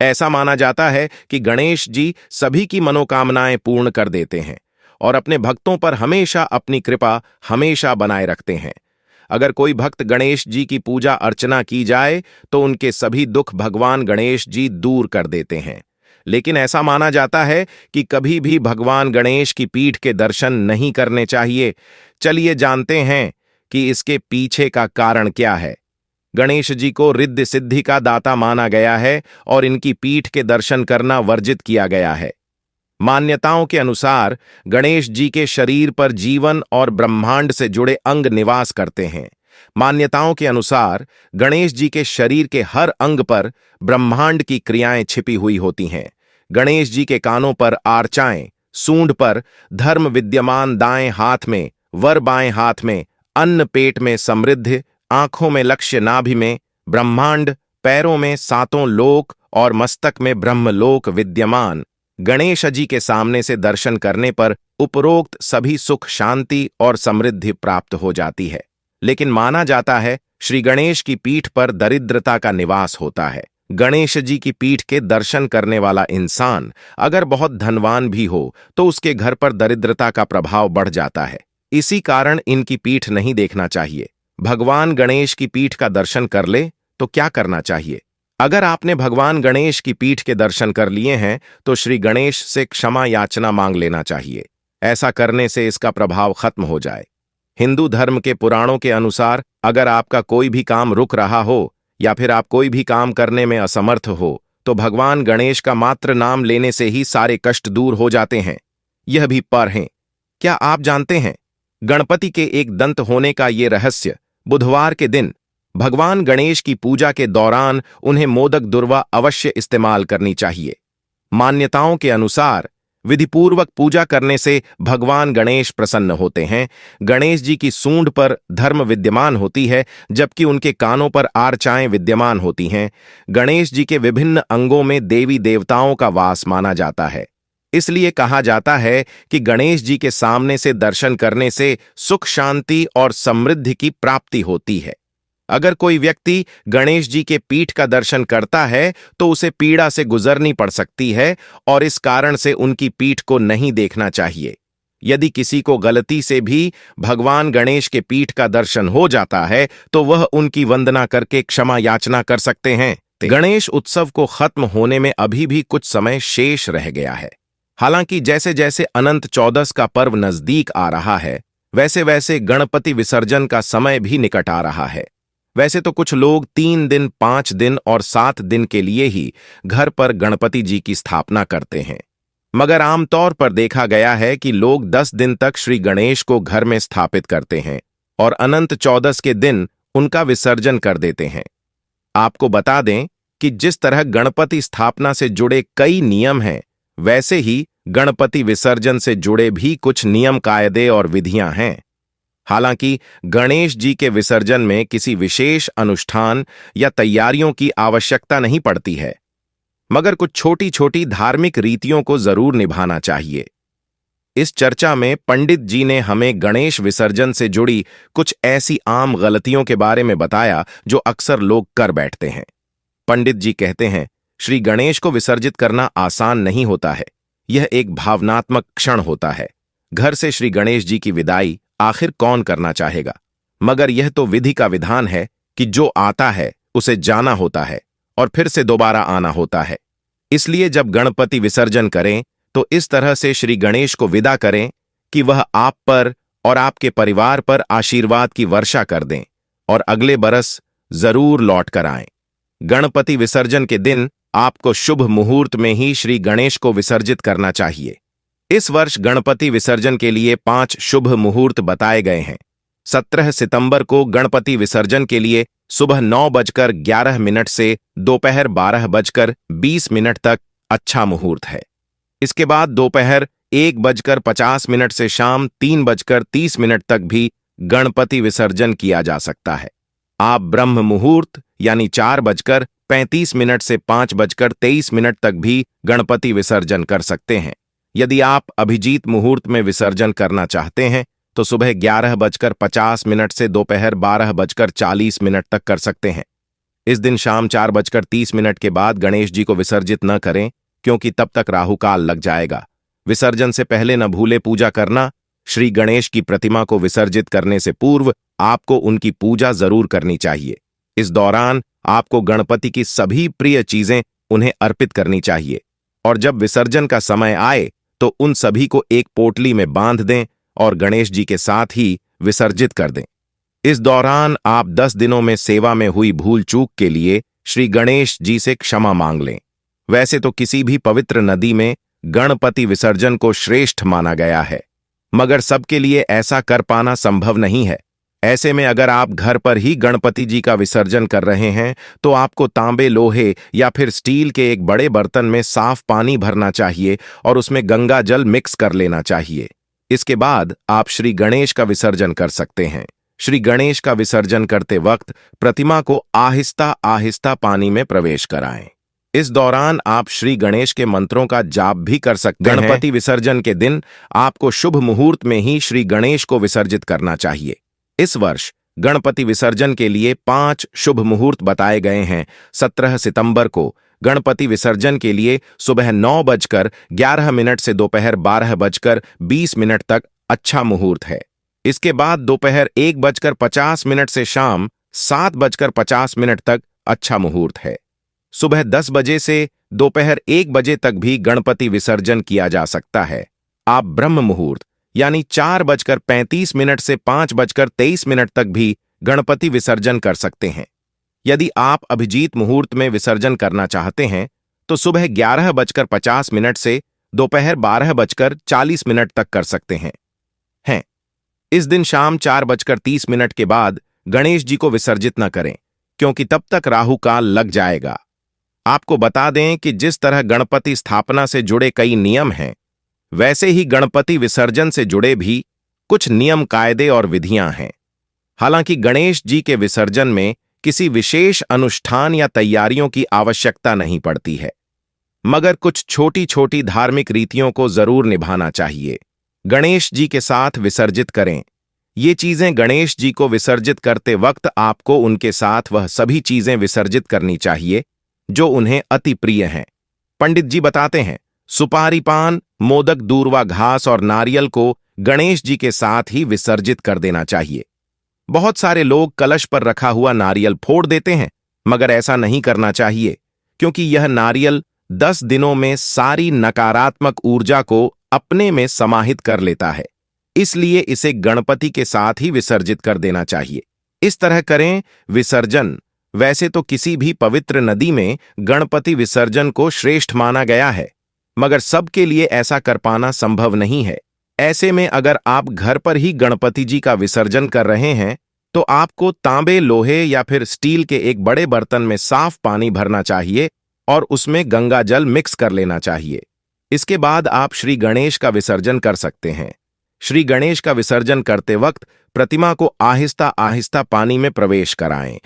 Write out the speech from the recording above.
ऐसा माना जाता है कि गणेश जी सभी की मनोकामनाएं पूर्ण कर देते हैं और अपने भक्तों पर हमेशा अपनी कृपा हमेशा बनाए रखते हैं। अगर कोई भक्त गणेश जी की पूजा अर्चना की जाए तो उनके सभी दुख भगवान गणेश जी दूर कर देते हैं। लेकिन ऐसा माना जाता है कि कभी भी भगवान गणेश की पीठ के दर्शन नहीं करने चाहिए। चलिए जानते हैं कि इसके पीछे का कारण क्या है। गणेश जी को रिद्धि सिद्धि का दाता माना गया है और इनकी पीठ के दर्शन करना वर्जित किया गया है। मान्यताओं के अनुसार गणेश जी के शरीर पर जीवन और ब्रह्मांड से जुड़े अंग निवास करते हैं। मान्यताओं के अनुसार गणेश जी के शरीर के हर अंग पर ब्रह्मांड की क्रियाएं छिपी हुई होती हैं। गणेश जी के कानों पर आर्चाएं, सूंड पर धर्म विद्यमान दाएं हाथ में, वर बाएं हाथ में, अन्न पेट में समृद्धि, आंखों में लक्ष्य, नाभि में ब्रह्मांड, पैरों में सातों लोक और मस्तक में ब्रह्मलोक विद्यमान। गणेश जी के सामने से दर्शन करने पर उपरोक्त सभी सुख, शांति और समृद्धि प्राप्त हो जाती है। लेकिन माना जाता है श्री गणेश की पीठ पर दरिद्रता का निवास होता है। गणेश जी की पीठ के दर्शन करने वाला इंसान अगर बहुत धनवान भी हो तो उसके घर पर दरिद्रता का प्रभाव बढ़ जाता है। इसी कारण इनकी पीठ नहीं देखना चाहिए। भगवान गणेश की पीठ का दर्शन कर ले तो क्या करना चाहिए? अगर आपने भगवान गणेश की पीठ के दर्शन कर लिए हैं तो श्री गणेश से क्षमा याचना मांग लेना चाहिए। ऐसा करने से इसका प्रभाव खत्म हो जाए। हिंदू धर्म के पुराणों के अनुसार अगर आपका कोई भी काम रुक रहा हो या फिर आप कोई भी काम करने में असमर्थ हो तो भगवान गणेश का मात्र नाम लेने से ही सारे कष्ट दूर हो जाते हैं। यह भी पर हैं। क्या आप जानते हैं गणपति के एक दंत होने का ये रहस्य? बुधवार के दिन भगवान गणेश की पूजा के दौरान उन्हें मोदक दुर्वा अवश्य इस्तेमाल करनी चाहिए। मान्यताओं के अनुसार विधिपूर्वक पूजा करने से भगवान गणेश प्रसन्न होते हैं। गणेश जी की सूंड पर धर्म विद्यमान होती है जबकि उनके कानों पर आर्चाएं विद्यमान होती हैं। गणेश जी के विभिन्न अंगों में देवी देवताओं का वास माना जाता है। इसलिए कहा जाता है कि गणेश जी के सामने से दर्शन करने से सुख, शांति और समृद्धि की प्राप्ति होती है। अगर कोई व्यक्ति गणेश जी के पीठ का दर्शन करता है तो उसे पीड़ा से गुजरनी पड़ सकती है और इस कारण से उनकी पीठ को नहीं देखना चाहिए। यदि किसी को गलती से भी भगवान गणेश के पीठ का दर्शन हो जाता है तो वह उनकी वंदना करके क्षमा याचना कर सकते हैं। गणेश उत्सव को खत्म होने में अभी भी कुछ समय शेष रह गया है। हालांकि जैसे जैसे अनंत चौदस का पर्व नजदीक आ रहा है वैसे वैसे गणपति विसर्जन का समय भी निकट आ रहा है। वैसे तो कुछ लोग 3 दिन, 5 दिन और 7 दिन के लिए ही घर पर गणपति जी की स्थापना करते हैं, मगर आमतौर पर देखा गया है कि लोग 10 दिन तक श्री गणेश को घर में स्थापित करते हैं और अनंत चौदस के दिन उनका विसर्जन कर देते हैं। आपको बता दें कि जिस तरह गणपति स्थापना से जुड़े कई नियम हैं वैसे ही गणपति विसर्जन से जुड़े भी कुछ नियम, कायदे और विधियां हैं। हालांकि गणेश जी के विसर्जन में किसी विशेष अनुष्ठान या तैयारियों की आवश्यकता नहीं पड़ती है, मगर कुछ छोटी छोटी धार्मिक रीतियों को जरूर निभाना चाहिए। इस चर्चा में पंडित जी ने हमें गणेश विसर्जन से जुड़ी कुछ ऐसी आम गलतियों के बारे में बताया जो अक्सर लोग कर बैठते हैं। पंडित जी कहते हैं, श्री गणेश को विसर्जित करना आसान नहीं होता है। यह एक भावनात्मक क्षण होता है। घर से श्री गणेश जी की विदाई आखिर कौन करना चाहेगा, मगर यह तो विधि का विधान है कि जो आता है उसे जाना होता है और फिर से दोबारा आना होता है। इसलिए जब गणपति विसर्जन करें तो इस तरह से श्री गणेश को विदा करें कि वह आप पर और आपके परिवार पर आशीर्वाद की वर्षा कर दें और अगले बरस जरूर लौट कर आएं। गणपति विसर्जन के दिन आपको शुभ मुहूर्त में ही श्री गणेश को विसर्जित करना चाहिए। इस वर्ष गणपति विसर्जन के लिए 5 शुभ मुहूर्त बताए गए हैं। 17 सितंबर को गणपति विसर्जन के लिए सुबह 9:11 से दोपहर 12:20 तक अच्छा मुहूर्त है। इसके बाद दोपहर 1:50 से शाम 3:30 तक भी गणपति विसर्जन किया जा सकता है। आप ब्रह्म मुहूर्त यानी 4:35 से 5:23 तक भी गणपति विसर्जन कर सकते हैं। यदि आप अभिजीत मुहूर्त में विसर्जन करना चाहते हैं तो सुबह 11:50 से दोपहर 12:40 तक कर सकते हैं। इस दिन शाम 4:30 के बाद गणेश जी को विसर्जित न करें, क्योंकि तब तक राहु काल लग जाएगा। विसर्जन से पहले न भूले पूजा करना। श्री गणेश की प्रतिमा को विसर्जित करने से पूर्व आपको उनकी पूजा जरूर करनी चाहिए। इस दौरान आपको गणपति की सभी प्रिय चीजें उन्हें अर्पित करनी चाहिए और जब विसर्जन का समय आए तो उन सभी को एक पोटली में बांध दें और गणेश जी के साथ ही विसर्जित कर दें। इस दौरान आप 10 दिनों में सेवा में हुई भूल चूक के लिए श्री गणेश जी से क्षमा मांग लें। वैसे तो किसी भी पवित्र नदी में गणपति विसर्जन को श्रेष्ठ माना गया है, मगर सबके लिए ऐसा कर पाना संभव नहीं है। ऐसे में अगर आप घर पर ही गणपति जी का विसर्जन कर रहे हैं तो आपको तांबे, लोहे या फिर स्टील के एक बड़े बर्तन में साफ पानी भरना चाहिए और उसमें गंगा जल मिक्स कर लेना चाहिए। इसके बाद आप श्री गणेश का विसर्जन कर सकते हैं। श्री गणेश का विसर्जन करते वक्त प्रतिमा को आहिस्ता आहिस्ता पानी में प्रवेश कराएं। इस दौरान आप श्री गणेश के मंत्रों का जाप भी कर सकते हैं। गणपति विसर्जन के दिन आपको शुभ मुहूर्त में ही श्री गणेश को विसर्जित करना चाहिए। इस वर्ष गणपति विसर्जन के लिए 5 शुभ मुहूर्त बताए गए हैं। 17 सितंबर को गणपति विसर्जन के लिए सुबह 9:11 से दोपहर 12:20 तक अच्छा मुहूर्त है। इसके बाद दोपहर 1:50 से शाम 7:50 तक अच्छा मुहूर्त है। सुबह 10 बजे से दोपहर 1 बजे तक भी गणपति विसर्जन किया जा सकता है। आप ब्रह्म मुहूर्त यानी 4:35 से 5:23 तक भी गणपति विसर्जन कर सकते हैं। यदि आप अभिजीत मुहूर्त में विसर्जन करना चाहते हैं तो सुबह 11:50 से दोपहर 12:40 तक कर सकते हैं। इस दिन शाम 4:30 के बाद गणेश जी को विसर्जित न करें, क्योंकि तब तक राहु काल लग जाएगा। आपको बता दें कि जिस तरह गणपति स्थापना से जुड़े कई नियम हैं, वैसे ही गणपति विसर्जन से जुड़े भी कुछ नियम, कायदे और विधियां हैं। हालांकि गणेश जी के विसर्जन में किसी विशेष अनुष्ठान या तैयारियों की आवश्यकता नहीं पड़ती है, मगर कुछ छोटी छोटी धार्मिक रीतियों को जरूर निभाना चाहिए। गणेश जी के साथ विसर्जित करें। ये चीजें गणेश जी को विसर्जित करते वक्त आपको उनके साथ वह सभी चीजें विसर्जित करनी चाहिए जो उन्हें अति प्रिय हैं। पंडित जी बताते हैं, सुपारी, पान, मोदक, दूर्वा घास और नारियल को गणेश जी के साथ ही विसर्जित कर देना चाहिए। बहुत सारे लोग कलश पर रखा हुआ नारियल फोड़ देते हैं, मगर ऐसा नहीं करना चाहिए, क्योंकि यह नारियल 10 दिनों में सारी नकारात्मक ऊर्जा को अपने में समाहित कर लेता है। इसलिए इसे गणपति के साथ ही विसर्जित कर देना चाहिए। इस तरह करें विसर्जन। वैसे तो किसी भी पवित्र नदी में गणपति विसर्जन को श्रेष्ठ माना गया है, मगर सबके लिए ऐसा कर पाना संभव नहीं है। ऐसे में अगर आप घर पर ही गणपति जी का विसर्जन कर रहे हैं तो आपको तांबे, लोहे या फिर स्टील के एक बड़े बर्तन में साफ पानी भरना चाहिए और उसमें गंगा जल मिक्स कर लेना चाहिए। इसके बाद आप श्री गणेश का विसर्जन कर सकते हैं। श्री गणेश का विसर्जन करते वक्त प्रतिमा को आहिस्ता आहिस्ता पानी में प्रवेश कराएं।